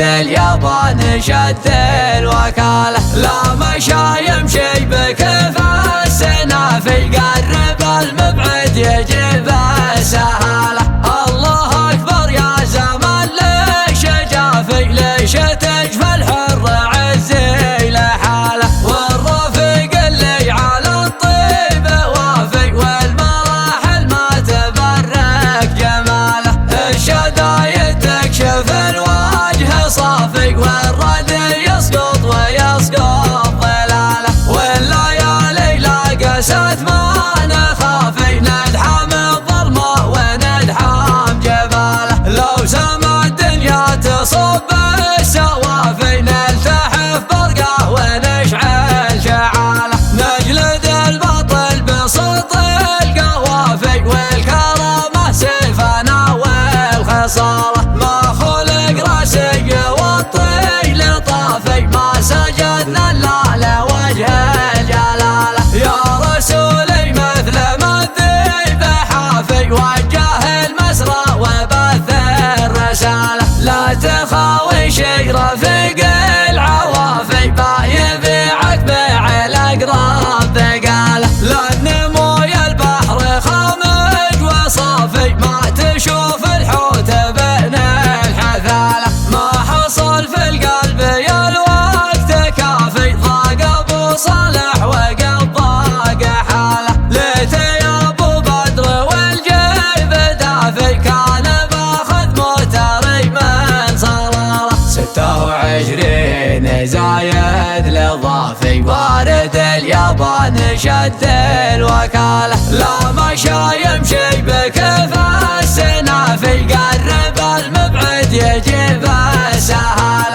ورد اليابان شد الوكالة، لا مشى يمشي بكيف السنافي، قرب المبعد يجيب السهالة. الله أكبر يا زمان ليش جافي، ليش تجفى الحر عزي لحاله، والرفيق اللي على الطيب وافي، والمراحل ما تبرك جماله. الشدايد تكشف الوجه صافي، والرد يسقط ويسقط ظلاله، والليالي لا قست ما نخافي، ندحم الظلمة وندحم جباله. لو سما الدنيا تصب السوافي، نلتحف برقه ونشعل شعاله، نجلد الباطل بصوت القوافي، والكرامة سيفنا والخصاله. ما خلق راسي والطيل طافي، ما سجدنا الا لوجه الجلاله. يا رسولي مثل ما الذيب حافي، وجه المسرى وبث الرساله، لا تخاوي شي رفيق العوافي، يبيعك بيع الاقراب ثقاله. لان مويه البحر خامج وصافي، ما تشوف الحوت بين الحثاله، ما حصل في القلب يا الوقت كافي، ضاق ابو صالح وقد ضاق حاله. ليت يا ابو بدر والجيب دافي، كان باخذ موتري من صلاله. 26 زايد للضافي، وارد اليابان شد الوكالة، لا مشى يمشي بكيف السنافي، قرب المبعد يجيب السهالة.